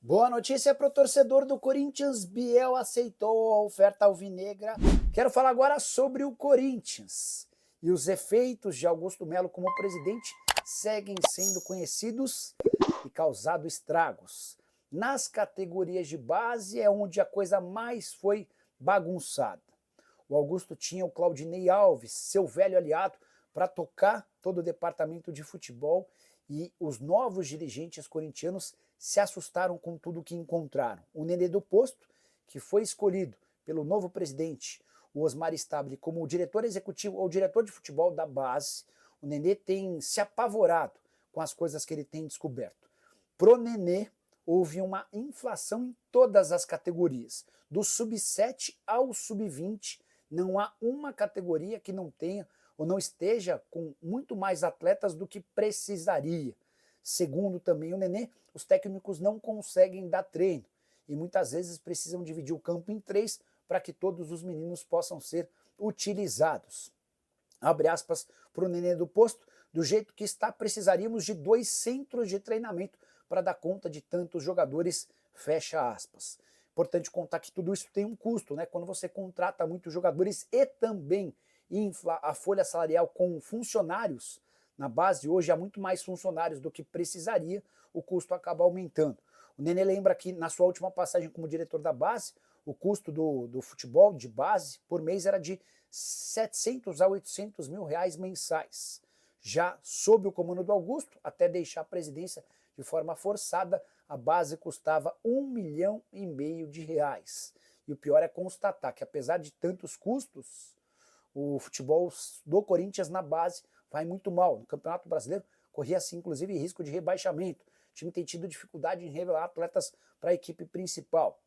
Boa notícia para o torcedor do Corinthians, Biel aceitou a oferta alvinegra. Quero falar agora sobre o Corinthians. E os efeitos de Augusto Melo como presidente seguem sendo conhecidos e causado estragos. Nas categorias de base é onde a coisa mais foi bagunçada. O Augusto tinha o Claudinei Alves, seu velho aliado, para tocar todo o departamento de futebol, e os novos dirigentes corintianos se assustaram com tudo que encontraram. O Nenê do Posto, que foi escolhido pelo novo presidente, o Osmar Stabile, como o diretor executivo ou diretor de futebol da base, o Nenê tem se apavorado com as coisas que ele tem descoberto. Pro Nenê, houve uma inflação em todas as categorias. Do sub-7 ao sub-20, não há uma categoria que não tenha ou não esteja com muito mais atletas do que precisaria. Segundo também o Nenê, os técnicos não conseguem dar treino e muitas vezes precisam dividir o campo em 3 para que todos os meninos possam ser utilizados. Abre aspas para o Nenê do Posto, do jeito que está, precisaríamos de 2 centros de treinamento para dar conta de tantos jogadores, fecha aspas. Importante contar que tudo isso tem um custo, né? Quando você contrata muitos jogadores e também infla a folha salarial com funcionários, na base hoje há muito mais funcionários do que precisaria, o custo acaba aumentando. O Nenê lembra que na sua última passagem como diretor da base, o custo do futebol de base por mês era de 700 a 800 mil reais mensais. Já sob o comando do Augusto, até deixar a presidência de forma forçada, a base custava R$1,5 milhão de reais. E o pior é constatar que, apesar de tantos custos, o futebol do Corinthians na base vai muito mal. No Campeonato Brasileiro corria-se inclusive risco de rebaixamento. O time tem tido dificuldade em revelar atletas para a equipe principal.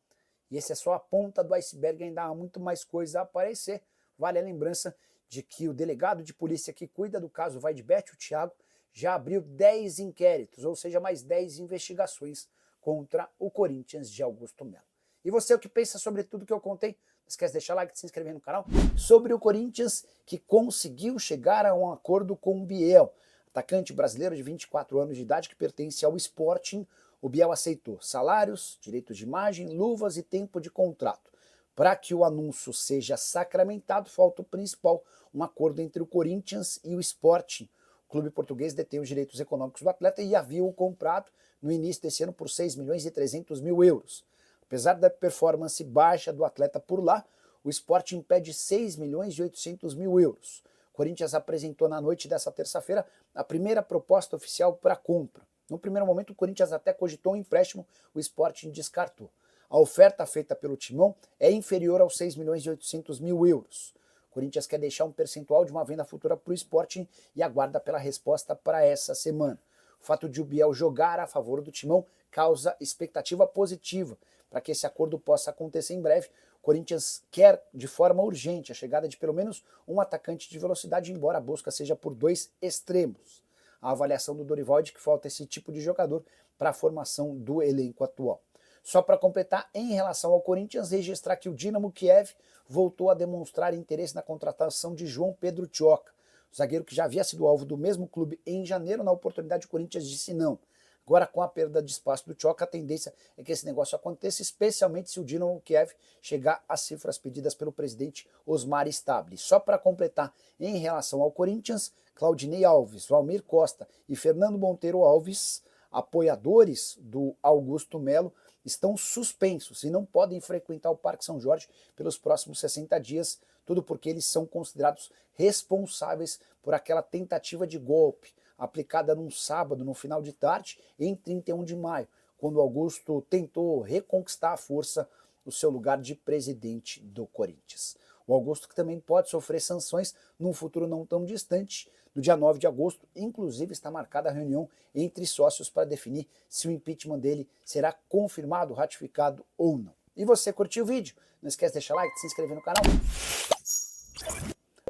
E esse é só a ponta do iceberg, ainda há muito mais coisa a aparecer. Vale a lembrança de que o delegado de polícia que cuida do caso Vaidbet, o Thiago, já abriu 10 inquéritos, ou seja, mais 10 investigações contra o Corinthians de Augusto Melo. E você, o que pensa sobre tudo que eu contei? Não esquece de deixar like e se inscrever no canal. Sobre o Corinthians, que conseguiu chegar a um acordo com o Biel, atacante brasileiro de 24 anos de idade que pertence ao Sporting. O Biel aceitou salários, direitos de imagem, luvas e tempo de contrato. Para que o anúncio seja sacramentado, falta o principal, um acordo entre o Corinthians e o Sporting. O clube português detém os direitos econômicos do atleta e havia o comprado no início desse ano por 6 milhões e 300 mil euros. Apesar da performance baixa do atleta por lá, o Sporting pede 6 milhões e 800 mil euros. O Corinthians apresentou na noite dessa terça-feira a primeira proposta oficial para a compra. No primeiro momento, o Corinthians até cogitou um empréstimo, o Sporting descartou. A oferta feita pelo Timão é inferior aos 6 milhões e 800 mil euros. O Corinthians quer deixar um percentual de uma venda futura para o Sporting e aguarda pela resposta para essa semana. O fato de o Biel jogar a favor do Timão causa expectativa positiva para que esse acordo possa acontecer em breve. O Corinthians quer de forma urgente a chegada de pelo menos um atacante de velocidade, embora a busca seja por 2 extremos. A avaliação do Dorival é de que falta esse tipo de jogador para a formação do elenco atual. Só para completar, em relação ao Corinthians, registrar que o Dinamo Kiev voltou a demonstrar interesse na contratação de João Pedro Tioca, o zagueiro que já havia sido alvo do mesmo clube em janeiro. Na oportunidade, o Corinthians disse não. Agora, com a perda de espaço do Tioca, a tendência é que esse negócio aconteça, especialmente se o Dinamo Kiev chegar às cifras pedidas pelo presidente Osmar Stabile. Só para completar, em relação ao Corinthians, Claudinei Alves, Valmir Costa e Fernando Monteiro Alves, apoiadores do Augusto Melo, estão suspensos e não podem frequentar o Parque São Jorge pelos próximos 60 dias, tudo porque eles são considerados responsáveis por aquela tentativa de golpe aplicada num sábado, no final de tarde, em 31 de maio, quando Augusto tentou reconquistar à força o seu lugar de presidente do Corinthians. O Augusto que também pode sofrer sanções num futuro não tão distante. No dia 9 de agosto, inclusive, está marcada a reunião entre sócios para definir se o impeachment dele será confirmado, ratificado ou não. E você curtiu o vídeo? Não esquece de deixar like, de se inscrever no canal.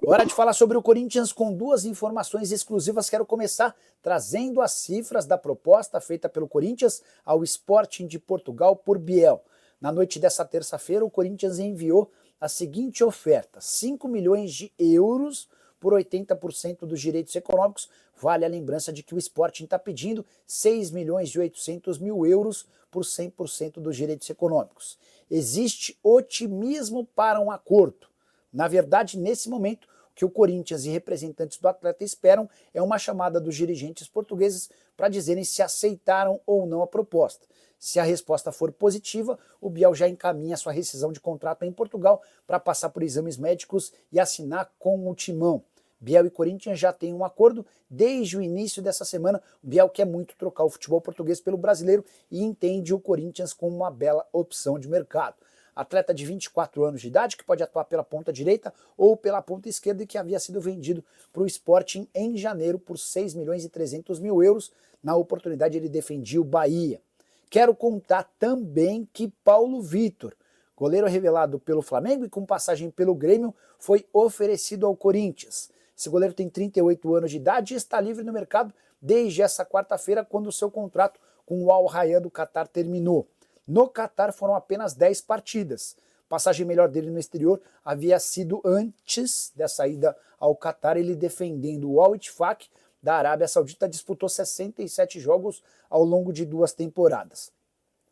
Hora de falar sobre o Corinthians com 2 informações exclusivas. Quero começar trazendo as cifras da proposta feita pelo Corinthians ao Sporting de Portugal por Biel. Na noite dessa terça-feira, o Corinthians enviou a seguinte oferta: 5 milhões de euros por 80% dos direitos econômicos. Vale a lembrança de que o Sporting está pedindo 6 milhões e 800 mil euros por 100% dos direitos econômicos. Existe otimismo para um acordo. Na verdade, nesse momento, o que o Corinthians e representantes do atleta esperam é uma chamada dos dirigentes portugueses para dizerem se aceitaram ou não a proposta. Se a resposta for positiva, o Biel já encaminha sua rescisão de contrato em Portugal para passar por exames médicos e assinar com o Timão. Biel e Corinthians já têm um acordo desde o início dessa semana. O Biel quer muito trocar o futebol português pelo brasileiro e entende o Corinthians como uma bela opção de mercado. Atleta de 24 anos de idade, que pode atuar pela ponta direita ou pela ponta esquerda e que havia sido vendido para o Sporting em janeiro por 6 milhões e 300 mil euros. Na oportunidade ele defendia o Bahia. Quero contar também que Paulo Vitor, goleiro revelado pelo Flamengo e com passagem pelo Grêmio, foi oferecido ao Corinthians. Esse goleiro tem 38 anos de idade e está livre no mercado desde essa quarta-feira, quando o seu contrato com o Al Rayyan do Catar terminou. No Catar foram apenas 10 partidas. Passagem melhor dele no exterior havia sido antes dessa ida ao Catar, ele defendendo o Al Ittihad da Arábia Saudita, disputou 67 jogos ao longo de 2 temporadas.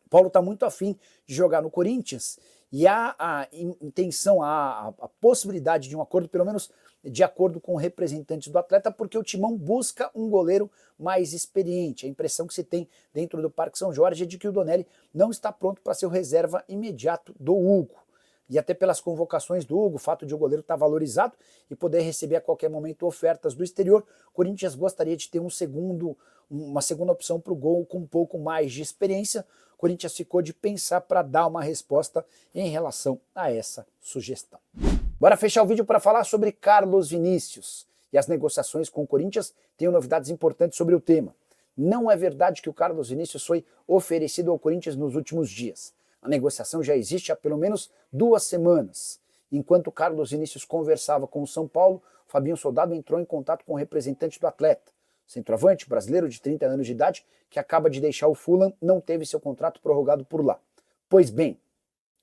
Paulo está muito afim de jogar no Corinthians e há a intenção, a possibilidade de um acordo, pelo menos de acordo com representantes do atleta, porque o Timão busca um goleiro mais experiente. A impressão que se tem dentro do Parque São Jorge é de que o Donelli não está pronto para ser o reserva imediato do Hugo. E até pelas convocações do Hugo, o fato de o goleiro estar valorizado e poder receber a qualquer momento ofertas do exterior, o Corinthians gostaria de ter uma segunda opção para o gol com um pouco mais de experiência. O Corinthians ficou de pensar para dar uma resposta em relação a essa sugestão. Bora fechar o vídeo para falar sobre Carlos Vinícius. E as negociações com o Corinthians têm novidades importantes sobre o tema. Não é verdade que o Carlos Vinícius foi oferecido ao Corinthians nos últimos dias. A negociação já existe há pelo menos 2 semanas. Enquanto o Carlos Vinícius conversava com o São Paulo, o Fabinho Soldado entrou em contato com o representante do atleta. Centroavante, brasileiro de 30 anos de idade, que acaba de deixar o Fulham, não teve seu contrato prorrogado por lá. Pois bem,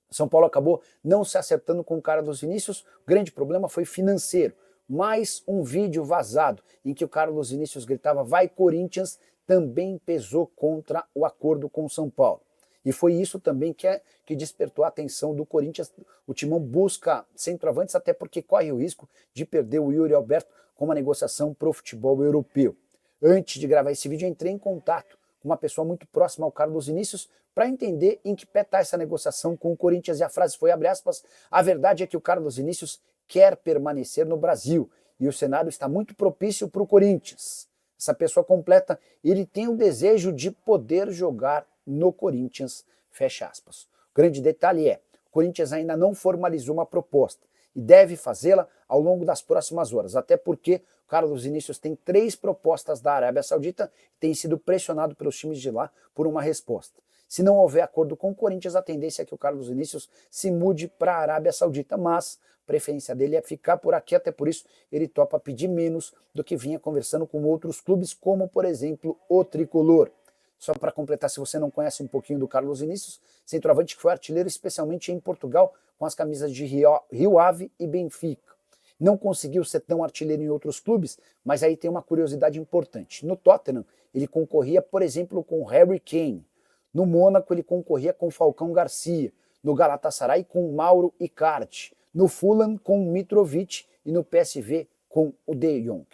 São Paulo acabou não se acertando com o Carlos Vinícius. O grande problema foi financeiro. Mais um vídeo vazado em que o Carlos Vinícius gritava "Vai Corinthians" também pesou contra o acordo com o São Paulo. E foi isso também que despertou a atenção do Corinthians. O Timão busca centroavantes, até porque corre o risco de perder o Yuri Alberto com uma negociação para o futebol europeu. Antes de gravar esse vídeo, eu entrei em contato com uma pessoa muito próxima ao Carlos Vinícius para entender em que pé está essa negociação com o Corinthians. E a frase foi, abre aspas, "A verdade é que o Carlos Vinícius quer permanecer no Brasil e o cenário está muito propício para o Corinthians." Essa pessoa completa, ele tem o desejo de poder jogar no Corinthians, fecha aspas. O grande detalhe é, o Corinthians ainda não formalizou uma proposta e deve fazê-la ao longo das próximas horas, até porque o Carlos Vinícius tem 3 propostas da Arábia Saudita e tem sido pressionado pelos times de lá por uma resposta. Se não houver acordo com o Corinthians, a tendência é que o Carlos Vinícius se mude para a Arábia Saudita, mas a preferência dele é ficar por aqui, até por isso ele topa pedir menos do que vinha conversando com outros clubes, como por exemplo o Tricolor. Só para completar, se você não conhece um pouquinho do Carlos Vinícius, centroavante que foi artilheiro especialmente em Portugal com as camisas de Rio Ave e Benfica. Não conseguiu ser tão artilheiro em outros clubes, mas aí tem uma curiosidade importante. No Tottenham, ele concorria, por exemplo, com Harry Kane. No Mônaco, ele concorria com Falcão Garcia. No Galatasaray, com Mauro Icardi. No Fulham, com Mitrovic. E no PSV, com o De Jong.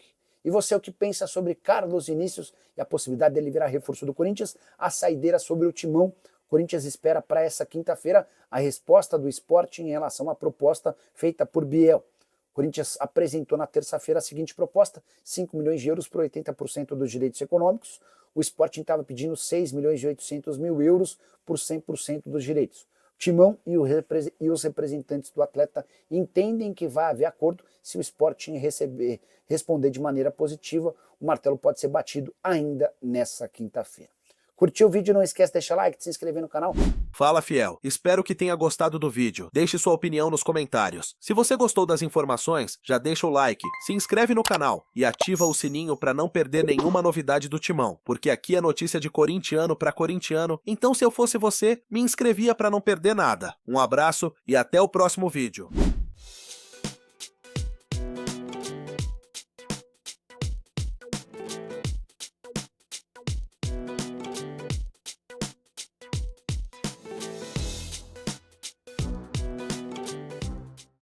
E você, o que pensa sobre Carlos Vinícius e a possibilidade dele virar reforço do Corinthians? A saideira sobre o Timão. O Corinthians espera para essa quinta-feira a resposta do Sporting em relação à proposta feita por Biel. O Corinthians apresentou na terça-feira a seguinte proposta, 5 milhões de euros por 80% dos direitos econômicos. O Sporting estava pedindo 6 milhões e 800 mil euros por 100% dos direitos. O Timão e os representantes do atleta entendem que vai haver acordo. Se o Sporting responder de maneira positiva, o martelo pode ser batido ainda nessa quinta-feira. Curtiu o vídeo? Não esquece de deixar like, de se inscrever no canal. Fala, fiel. Espero que tenha gostado do vídeo. Deixe sua opinião nos comentários. Se você gostou das informações, já deixa o like, se inscreve no canal e ativa o sininho para não perder nenhuma novidade do Timão, porque aqui é notícia de corintiano para corintiano, então se eu fosse você, me inscrevia para não perder nada. Um abraço e até o próximo vídeo.